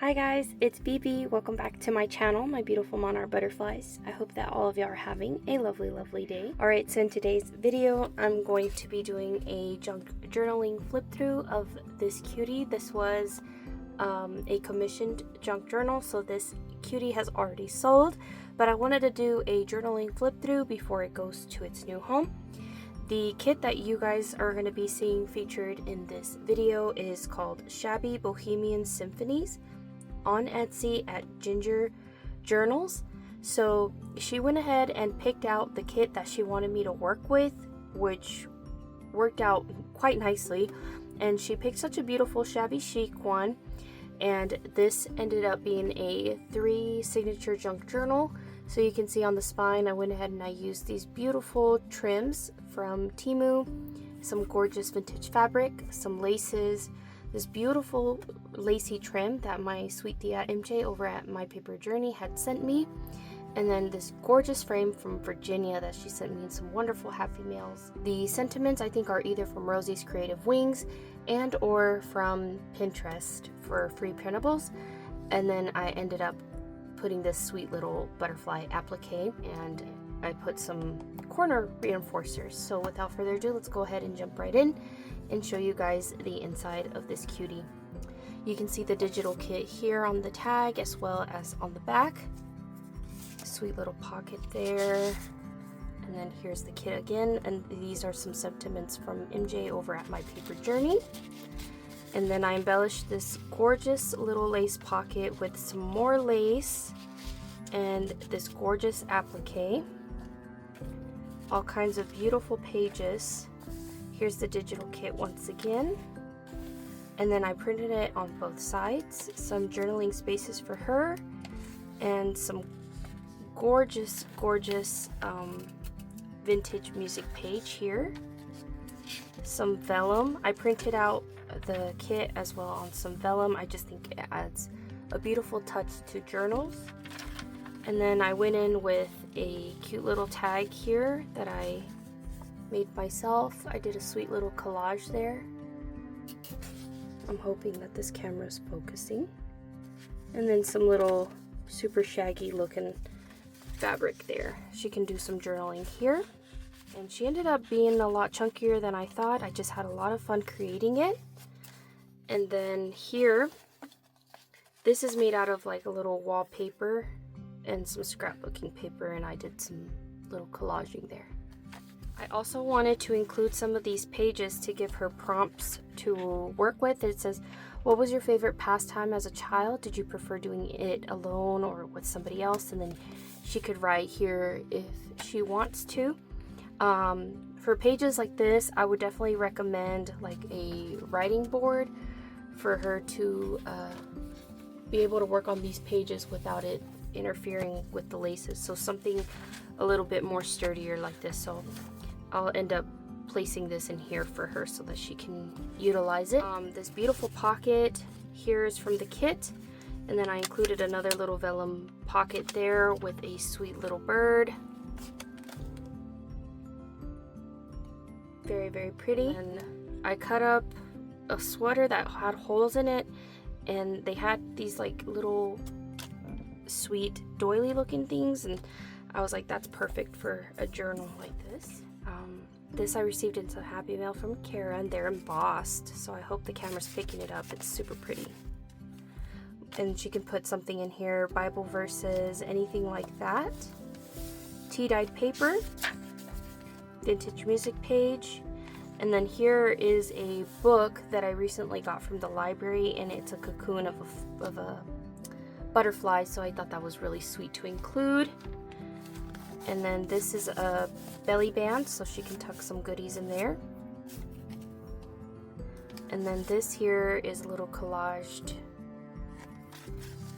Hi guys, it's BB. Welcome back to my channel, my beautiful monarch butterflies. I hope that all of you are having a lovely day. Alright, so in today's video, I'm going to be doing a junk journaling flip through of this cutie. This was a commissioned junk journal, so this cutie has already sold, but I wanted to do a journaling flip through before it goes to its new home. The kit that you guys are going to be seeing featured in this video is called Shabby Bohemian Symphonies on Etsy at Ginger Journals. So she went ahead and picked out the kit that she wanted me to work with, which worked out quite nicely, and she picked such a beautiful shabby chic one, and this ended up being a 3 signature junk journal. So you can see on the spine, I went ahead and I used these beautiful trims from Temu, some gorgeous vintage fabric, some laces, this beautiful lacy trim that my sweet tia MJ over at My Paper Journey had sent me, and then this gorgeous frame from Virginia that she sent me in some wonderful happy mails. The sentiments I think are either from Rosie's Creative Wings and or from Pinterest for free printables, and then I ended up putting this sweet little butterfly applique, and I put some corner reinforcers. So without further ado, let's go ahead and jump right in and show you guys the inside of this cutie. You can see the digital kit here on the tag as well as on the back. Sweet little pocket there, and then here's the kit again, and these are some sentiments from MJ over at My Paper Journey. And then I embellished this gorgeous little lace pocket with some more lace and this gorgeous applique. All kinds of beautiful pages. Here's the digital kit once again. And then I printed it on both sides. Some journaling spaces for her and some gorgeous vintage music page here. Some vellum. I printed out the kit as well on some vellum. I just think it adds a beautiful touch to journals. And then I went in with a cute little tag here that I made myself. I did a sweet little collage there. I'm hoping that this camera is focusing. And then some little super shaggy looking fabric there. She can do some journaling here. And she ended up being a lot chunkier than I thought. I just had a lot of fun creating it. And then here, this is made out of like a little wallpaper and some scrapbooking paper, and I did some little collaging there. I also wanted to include some of these pages to give her prompts to work with. It says, what was your favorite pastime as a child? Did you prefer doing it alone or with somebody else? And then she could write here if she wants to. For pages like this, I would definitely recommend like a writing board for her to be able to work on these pages without it interfering with the laces. So something a little bit more sturdier like this. So I'll end up placing this in here for her so that she can utilize it. This beautiful pocket here is from the kit, and then I included another little vellum pocket there with a sweet little bird. Very pretty. And I cut up a sweater that had holes in it, and they had these like little sweet doily looking things, and I was like, that's perfect for a journal like this. This I received in some happy mail from Kara, and they're embossed, so I hope the camera's picking it up. It's super pretty. And she can put something in here, Bible verses, anything like that. Tea-dyed paper, vintage music page, and then here is a book that I recently got from the library, and it's a cocoon of a butterfly, so I thought that was really sweet to include. And then this is a belly band, so she can tuck some goodies in there. And then this here is a little collaged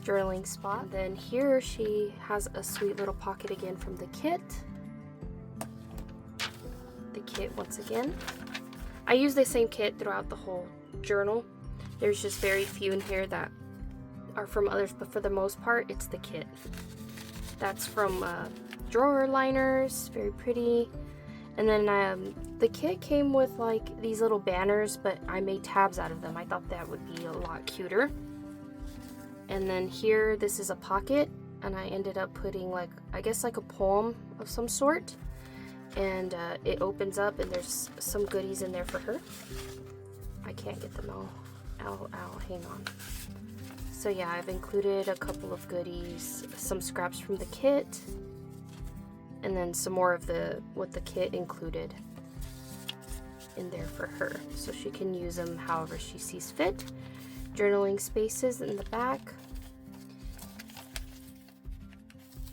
journaling spot. And then here she has a sweet little pocket again from the kit. The kit once again. I use the same kit throughout the whole journal. There's just very few in here that are from others, but for the most part it's the kit. That's from drawer liners, very pretty. And then the kit came with like these little banners, but I made tabs out of them. I thought that would be a lot cuter. And then here, this is a pocket, and I ended up putting like, I guess like a poem of some sort. And it opens up and there's some goodies in there for her. I can't get them all. Ow, hang on. So yeah, I've included a couple of goodies, some scraps from the kit, and then some more of what the kit included in there for her, so she can use them however she sees fit. Journaling spaces in the back.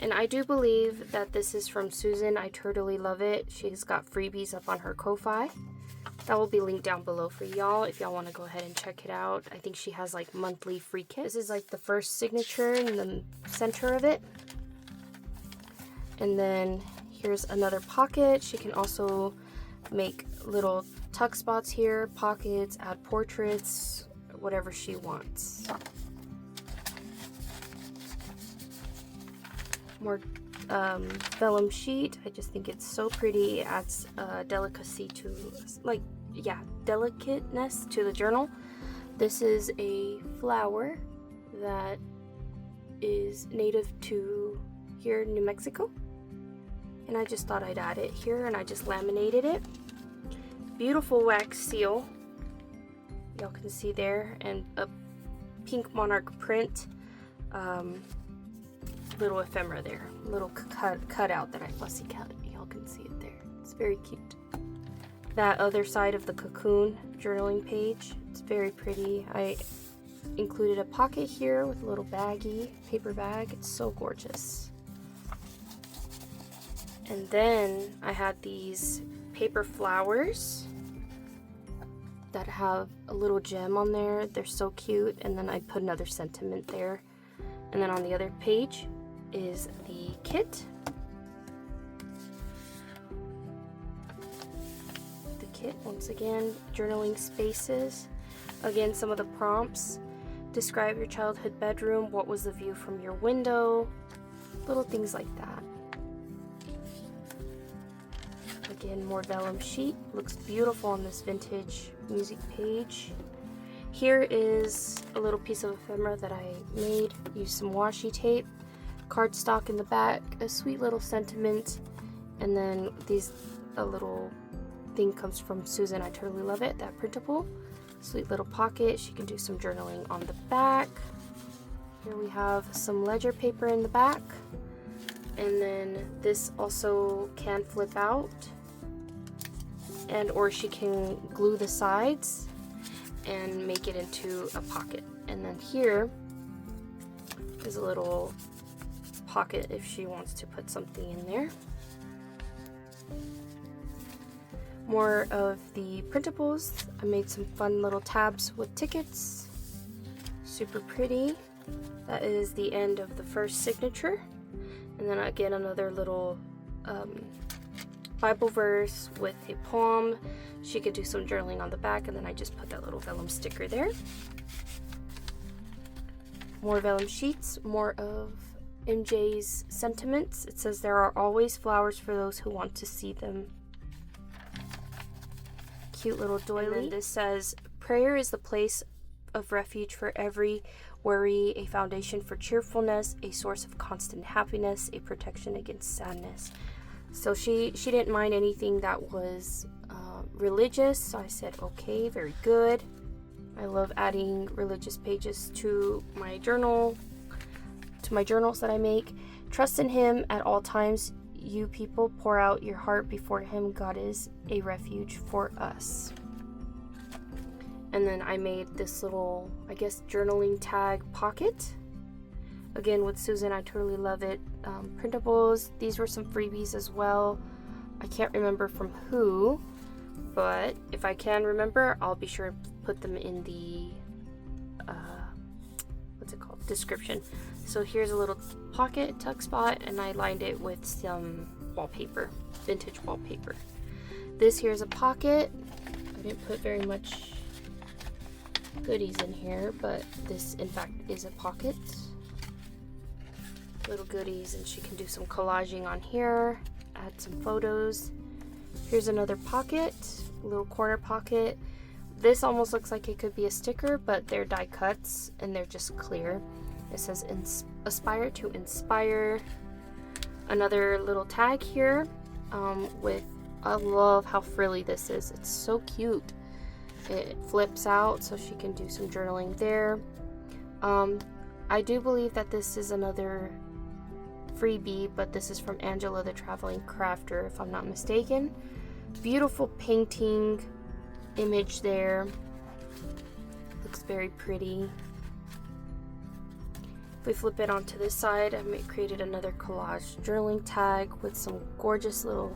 And I do believe that this is from Susan. I totally love it. She's got freebies up on her Ko-Fi. That will be linked down below for y'all if y'all want to go ahead and check it out. I think she has like monthly free kits. This is like the first signature in the center of it. And then here's another pocket. She can also make little tuck spots here, pockets, add portraits, whatever she wants. More vellum sheet. I just think it's so pretty. It adds delicacy to, like, yeah, delicateness to the journal. This is a flower that is native to here in New Mexico, and I just thought I'd add it here, and I just laminated it. Beautiful wax seal, y'all can see there, and a pink monarch print. Little ephemera there, little cut out that I fussy cut. Y'all can see it there. It's very cute. That other side of the cocoon journaling page, it's very pretty. I included a pocket here with a little baggie, paper bag. It's so gorgeous. And then I had these paper flowers that have a little gem on there. They're so cute. And then I put another sentiment there. And then on the other page is the kit. The kit, once again, journaling spaces. Again, some of the prompts. Describe your childhood bedroom. What was the view from your window? Little things like that. Again, more vellum sheet. Looks beautiful on this vintage music page. Here is a little piece of ephemera that I made. Used some washi tape, cardstock in the back, a sweet little sentiment, and then a little thing comes from Susan. I totally love it. That printable, sweet little pocket. She can do some journaling on the back. Here we have some ledger paper in the back, and then this also can flip out, and or she can glue the sides and make it into a pocket. And then here is a little pocket if she wants to put something in there. More of the printables. I made some fun little tabs with tickets. Super pretty. That is the end of the first signature. And then again, another little Bible verse with a poem. She could do some journaling on the back, and then I just put that little vellum sticker there. More vellum sheets, more of MJ's sentiments. It says there are always flowers for those who want to see them. Cute little doily. And then this says, prayer is the place of refuge for every worry, a foundation for cheerfulness, a source of constant happiness, a protection against sadness. So she didn't mind anything that was religious, so I said, okay, very good. I love adding religious pages to my journal, to my journals that I make. Trust in Him at all times. You people pour out your heart before Him. God is a refuge for us. And then I made this little, I guess, journaling tag pocket. Again, with Susan, I totally love it. Printables. These were some freebies as well. I can't remember from who, but if I can remember, I'll be sure to put them in the description. So here's a little pocket tuck spot, and I lined it with some wallpaper, vintage wallpaper. This here's a pocket. I didn't put very much goodies in here, but this in fact is a pocket. Little goodies, and she can do some collaging on here, add some photos. Here's another pocket, a little corner pocket. This almost looks like it could be a sticker, but they're die cuts and they're just clear. It says aspire to inspire. Another little tag here with, I love how frilly this is. It's so cute. It flips out so she can do some journaling there. I do believe that this is another freebie, but this is from Angela the Traveling Crafter, if I'm not mistaken. Beautiful painting image there. Looks very pretty. If we flip it onto this side, I created another collage journaling tag with some gorgeous little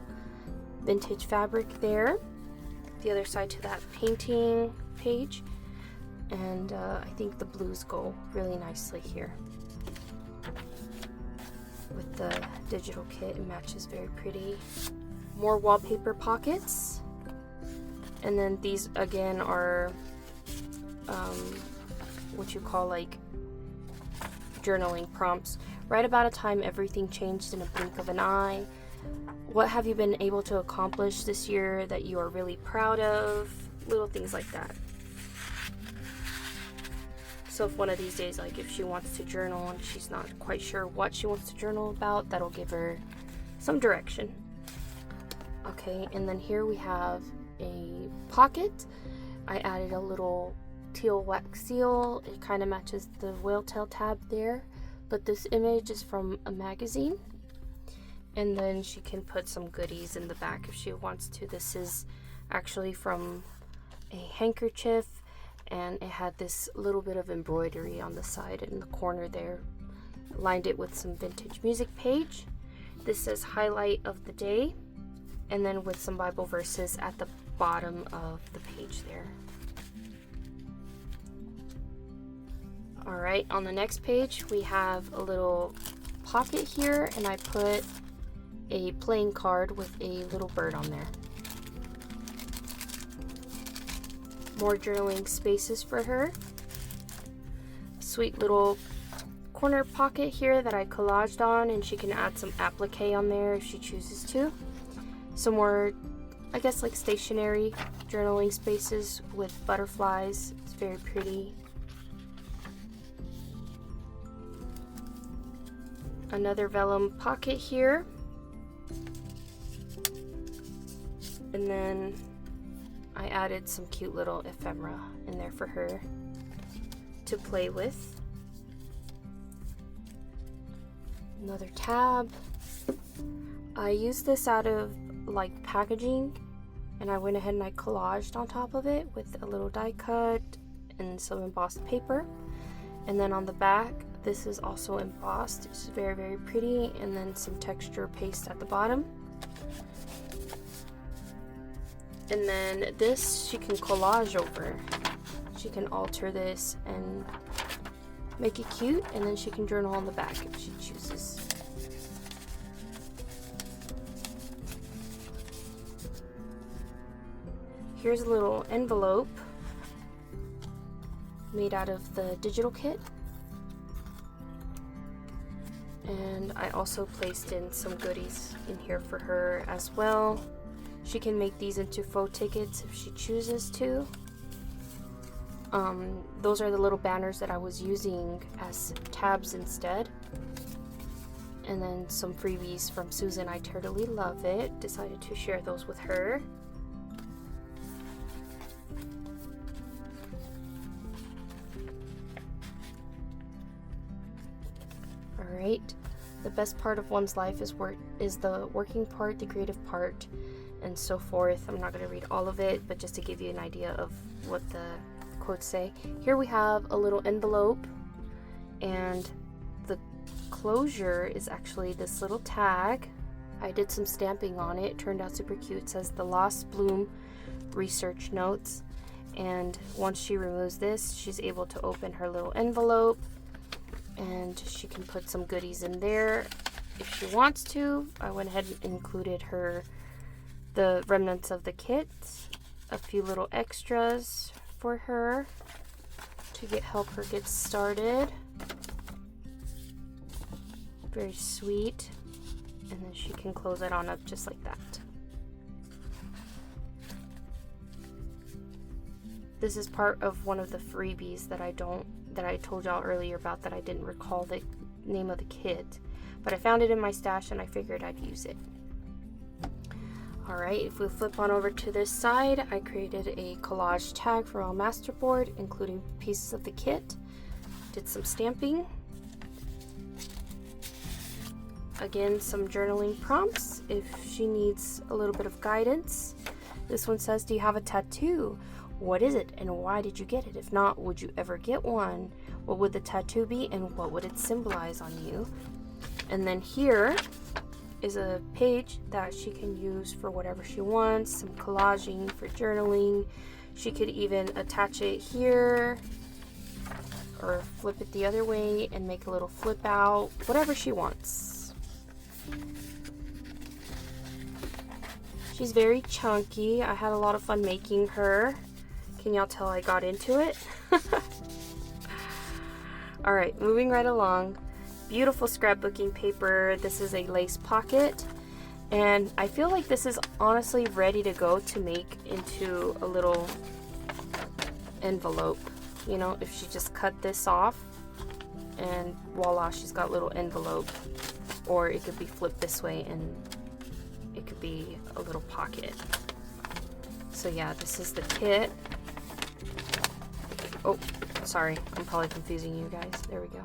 vintage fabric there. The other side to that painting page, and I think the blues go really nicely here. With the digital kit, it matches very pretty. More wallpaper pockets, and then these again are what you call like journaling prompts. Write about a time everything changed in a blink of an eye. What have you been able to accomplish this year that you are really proud of? Little things like that. So if one of these days, like if she wants to journal and she's not quite sure what she wants to journal about, that'll give her some direction. Okay, and then here we have a pocket. I added a little teal wax seal. It kind of matches the whale tail tab there, but this image is from a magazine. And then she can put some goodies in the back if she wants to. This is actually from a handkerchief, and it had this little bit of embroidery on the side in the corner there. Lined it with some vintage music page. This says highlight of the day, and then with some Bible verses at the bottom of the page there. Alright, on the next page we have a little pocket here, and I put a playing card with a little bird on there. More journaling spaces for her. Sweet little corner pocket here that I collaged on, and she can add some applique on there if she chooses to. Some more, I guess, like stationary journaling spaces with butterflies. It's very pretty. Another vellum pocket here. And then I added some cute little ephemera in there for her to play with. Another tab. I used this out of like packaging, and I went ahead and I collaged on top of it with a little die cut and some embossed paper. And then on the back, this is also embossed. It's very, very pretty, and then some texture paste at the bottom. And then this she can collage over. She can alter this and make it cute, and then she can journal on the back if she chooses. Here's a little envelope made out of the digital kit. And I also placed in some goodies in here for her as well. She can make these into faux tickets if she chooses to. Those are the little banners that I was using as tabs instead. And then some freebies from Susan. I totally love it. Decided to share those with her. Alright, the best part of one's life is the working part, the creative part, and so forth. I'm not going to read all of it, but just to give you an idea of what the quotes say. Here we have a little envelope, and the closure is actually this little tag. I did some stamping on it. It turned out super cute. It says the Lost Bloom Research Notes, and once she removes this, she's able to open her little envelope, and she can put some goodies in there if she wants to. I went ahead and included the remnants of the kit, a few little extras for her to help her get started. Very sweet. And then she can close it on up just like that. This is part of one of the freebies that that I told y'all earlier about that I didn't recall the name of the kit, but I found it in my stash and I figured I'd use it. Alright, if we flip on over to this side, I created a collage tag for our masterboard, including pieces of the kit. Did some stamping. Again, some journaling prompts if she needs a little bit of guidance. This one says, do you have a tattoo? What is it and why did you get it? If not, would you ever get one? What would the tattoo be and what would it symbolize on you? And then here is a page that she can use for whatever she wants, some collaging for journaling. She could even attach it here or flip it the other way and make a little flip out, whatever she wants. She's very chunky. I had a lot of fun making her. Can y'all tell I got into it? Alright, moving right along. Beautiful scrapbooking paper. This is a lace pocket, and I feel like this is honestly ready to go to make into a little envelope. You know, if she just cut this off and voila, she's got a little envelope. Or it could be flipped this way and it could be a little pocket. So yeah, this is the kit. Oh, sorry, I'm probably confusing you guys. There we go.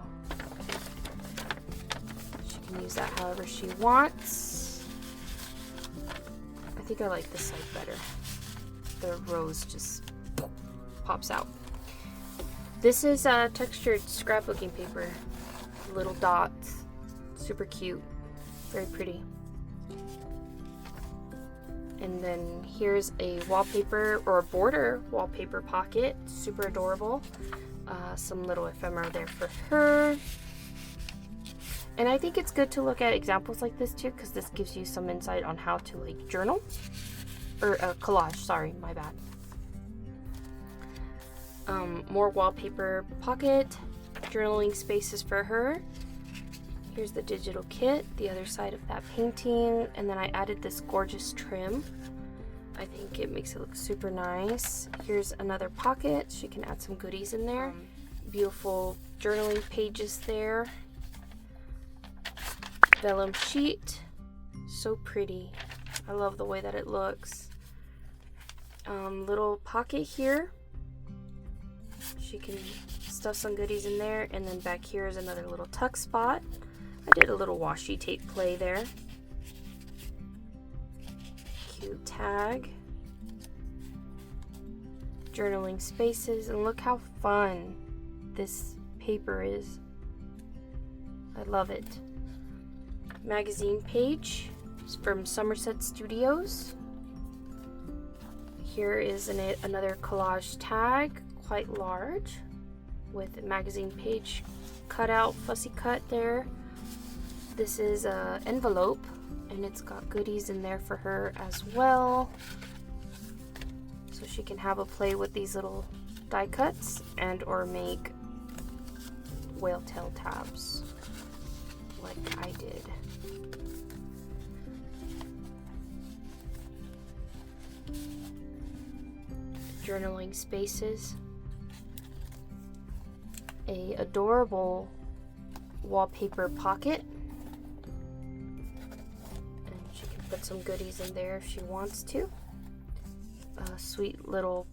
Use that however she wants. I think I like this side better. The rose just pops out. This is textured scrapbooking paper. Little dots. Super cute. Very pretty. And then here's a wallpaper or a border wallpaper pocket. Super adorable. Some little ephemera there for her. And I think it's good to look at examples like this too, because this gives you some insight on how to like journal or collage, sorry, my bad. More wallpaper pocket, journaling spaces for her. Here's the digital kit, the other side of that painting, and then I added this gorgeous trim. I think it makes it look super nice. Here's another pocket, she can add some goodies in there. Beautiful journaling pages there. Vellum sheet, so pretty. I love the way that it looks. Little pocket here, she can stuff some goodies in there, and then back here is another little tuck spot. I did a little washi tape play there. Cute tag. Journaling spaces, and look how fun this paper is. I love it. Magazine page from Somerset Studios. Here is another collage tag, quite large, with a magazine page cut out, fussy cut there. This is an envelope, and it's got goodies in there for her as well. So she can have a play with these little die cuts and or make whale tail tabs like I did. Journaling spaces, a adorable wallpaper pocket, and she can put some goodies in there if she wants to. A sweet little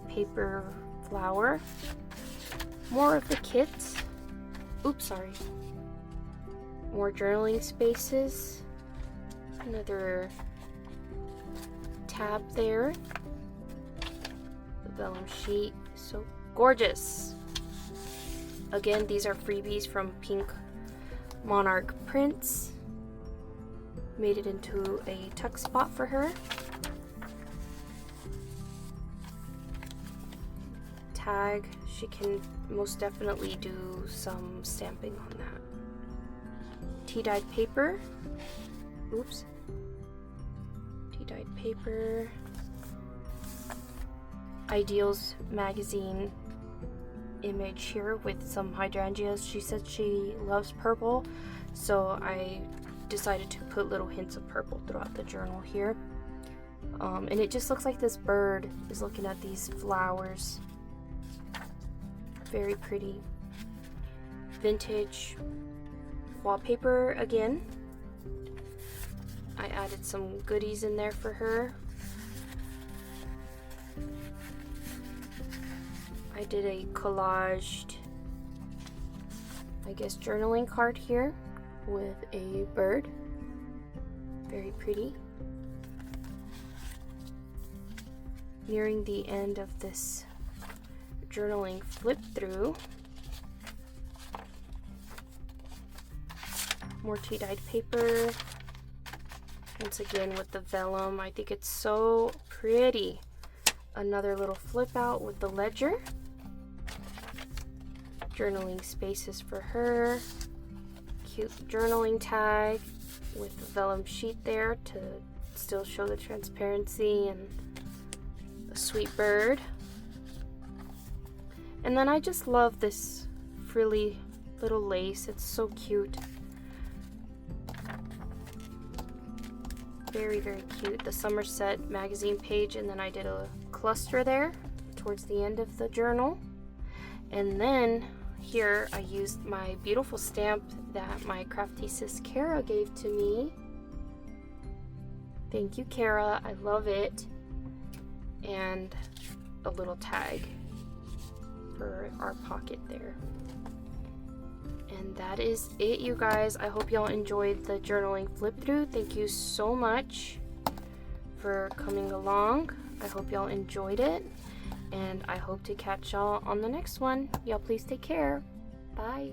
paper flower. More of the kit. Oops, sorry. More journaling spaces. Another tab there. The vellum sheet, so gorgeous. Again, these are freebies from Pink Monarch Prints. Made it into a tuck spot for her. Tag, she can most definitely do some stamping on that. Tea-dyed paper. Oops. Tea-dyed paper. Audiio's magazine image here with some hydrangeas. She said she loves purple, so I decided to put little hints of purple throughout the journal here. And it just looks like this bird is looking at these flowers. Very pretty. Vintage wallpaper again. I added some goodies in there for her. I did a collaged, I guess, journaling card here with a bird. Very pretty. Nearing the end of this journaling flip through. More tea-dyed paper. Once again with the vellum. I think it's so pretty. Another little flip out with the ledger. Journaling spaces for her. Cute journaling tag with the vellum sheet there to still show the transparency and the sweet bird. And then I just love this frilly little lace. It's so cute. Very, very cute. The Somerset magazine page, and then I did a cluster there towards the end of the journal. And then here I used my beautiful stamp that my crafty sis Kara gave to me. Thank you, Kara. I love it. And a little tag for our pocket there. And that is it, you guys. I hope y'all enjoyed the journaling flip through. Thank you so much for coming along. I hope y'all enjoyed it, and I hope to catch y'all on the next one. Y'all please take care. Bye.